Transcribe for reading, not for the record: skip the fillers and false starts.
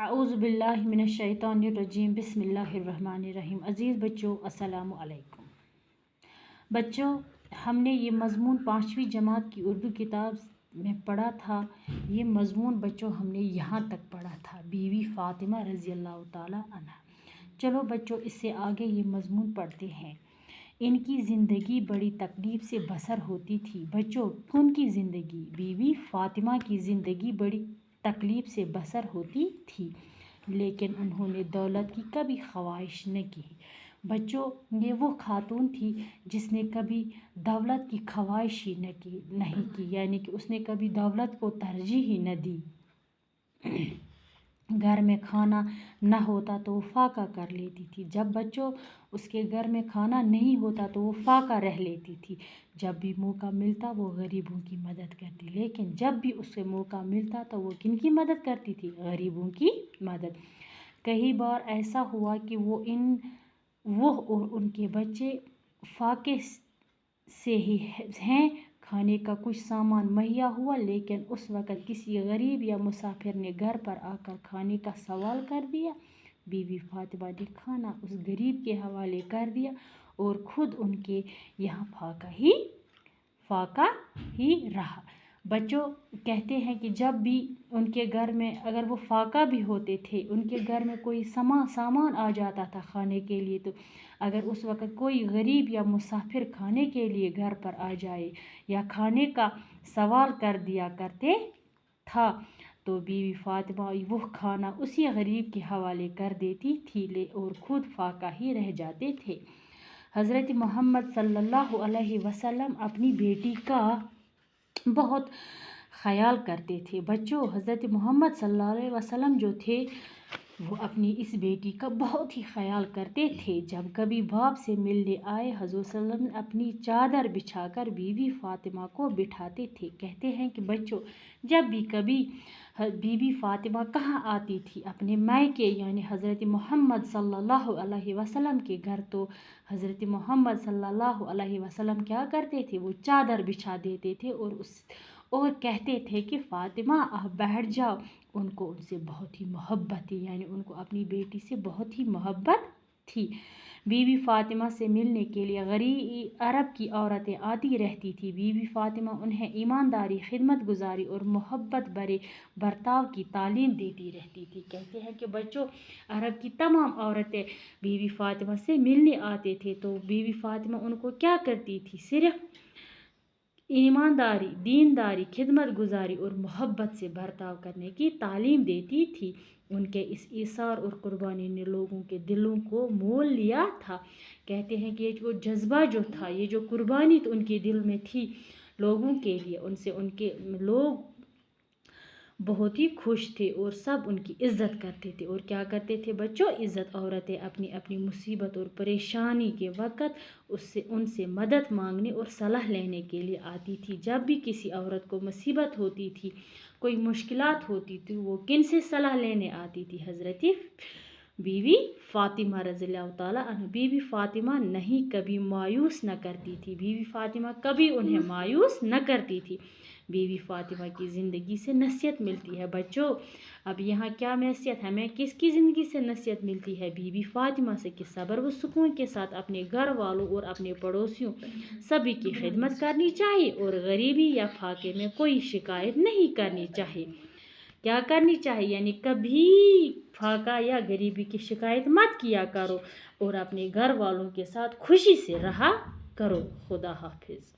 अऊज़ु बिल्लाहि मिनश शैतानिर रजीम बिस्मिल्लाहिर रहमानिर रहीम। अज़ीज़ बच्चों, अस्सलामु अलैकुम। बच्चों, हमने ये मज़मून 5वीं जमात की उर्दू किताब में पढ़ा था। ये मज़मून बच्चों हमने यहाँ तक पढ़ा था, बीवी फ़ातिमा रज़ियल्लाहु ताला अन्हा। चलो बच्चों, इससे आगे ये मज़मून पढ़ते हैं। इनकी ज़िंदगी बड़ी तकलीफ़ से बसर होती थी। बच्चों, उनकी ज़िंदगी, बीवी फ़ातिमा की ज़िंदगी बड़ी तकलीफ़ से बसर होती थी, लेकिन उन्होंने दौलत की कभी ख्वाहिश न की। बच्चों, ये वो खातून थी जिसने कभी दौलत की ख्वाहिश ही नहीं की, यानी कि उसने कभी दौलत को तरजीह ही न दी। घर में खाना न होता तो वो फाका कर लेती थी। जब बच्चों उसके घर में खाना नहीं होता तो वो फाका रह लेती थी। जब भी मौका मिलता वो गरीबों की मदद करती, लेकिन जब भी उसे मौका मिलता तो वो किन की मदद करती थी? गरीबों की मदद। कई बार ऐसा हुआ कि वो और उनके बच्चे फाके से ही हैं। खाने का कुछ सामान मुहैया हुआ, लेकिन उस वक़्त किसी गरीब या मुसाफिर ने घर पर आकर खाने का सवाल कर दिया। बीवी फ़ातिमा ने खाना उस गरीब के हवाले कर दिया और ख़ुद उनके यहाँ फाका ही रहा। बच्चों, कहते हैं कि जब भी उनके घर में अगर वो फाका भी होते थे, उनके घर में कोई सामान आ जाता था खाने के लिए, तो अगर उस वक़्त कोई गरीब या मुसाफिर खाने के लिए घर पर आ जाए या खाने का सवाल कर दिया करते था, तो बीवी फ़ातिमा वो खाना उसी गरीब के हवाले कर देती थी और ख़ुद फाका ही रह जाते थे। हज़रत मोहम्मद सल्लल्लाहु अलैहि वसल्लम अपनी बेटी का बहुत ख़याल करते थे। बच्चों, हज़रत मोहम्मद सल्लल्लाहु अलैहि वसल्लम जो थे वो अपनी इस बेटी का बहुत ही ख़याल करते थे। जब कभी बाप से मिलने आए, हज़रत सल्लल्लाहु अलैहि वसल्लम अपनी चादर बिछाकर बीवी फ़ातिमा को बिठाते थे। कहते हैं कि बच्चों, जब भी कभी बीवी फ़ातिमा कहाँ आती थी? अपने मायके यानी हज़रत मोहम्मद सल्लल्लाहु अलैहि वसल्लम के घर, तो हज़रत मोहम्मद सल्लल्लाहु अलैहि वसल्लम क्या करते थे? वो चादर बिछा देते थे और कहते थे कि फ़ातिमा आप बैठ जाओ। उनको उनसे बहुत ही मोहब्बत थी, यानी उनको अपनी बेटी से बहुत ही मोहब्बत थी। बीवी फ़ातिमा से मिलने के लिए गरीब अरब की औरतें आती रहती थी। बीवी फ़ातिमा उन्हें ईमानदारी, खिदमत गुजारी और मोहब्बत भरे बर्ताव की तालीम देती रहती थी। कहते हैं कि बच्चों, अरब की तमाम औरतें बीवी फ़ातिमा से मिलने आते थे, तो बीवी फ़ातिमा उनको क्या करती थी? सिर्फ ईमानदारी, दीनदारी, खिदमत गुजारी और मोहब्बत से बर्ताव करने की तालीम देती थी। उनके इस ईसार और कुर्बानी ने लोगों के दिलों को मोल लिया था। कहते हैं कि ये जो जज्बा जो था, ये जो कुर्बानी तो उनके दिल में थी लोगों के लिए, उनसे उनके लोग बहुत ही खुश थे और सब उनकी इज़्ज़त करते थे। और क्या करते थे बच्चों? इज़्ज़त औरतें अपनी अपनी मुसीबत और परेशानी के वक़्त उनसे मदद मांगने और सलाह लेने के लिए आती थी। जब भी किसी औरत को मुसीबत होती थी, कोई मुश्किलात होती थी, वो किन से सलाह लेने आती थी? हज़रत बीवी फ़ातिमा रज़ियल्लाहु ताला अन्हा। बीवी फ़ातिमा नहीं कभी मायूस न करती थी। बीवी फ़ातिमा कभी उन्हें मायूस न करती थी। बीवी फ़ातिमा की ज़िंदगी से नसीहत मिलती है। बच्चों, अब यहाँ क्या नसीहत हमें किसकी ज़िंदगी से नसीहत मिलती है? बीवी फ़ातिमा से कि सब्र व सुकून के साथ अपने घर वालों और अपने पड़ोसियों सभी की खिदमत करनी चाहिए और गरीबी या फाके में कोई शिकायत नहीं करनी चाहिए। क्या करनी चाहिए? यानी कभी फाका या गरीबी की शिकायत मत किया करो और अपने घर वालों के साथ खुशी से रहा करो। खुदा हाफिज़।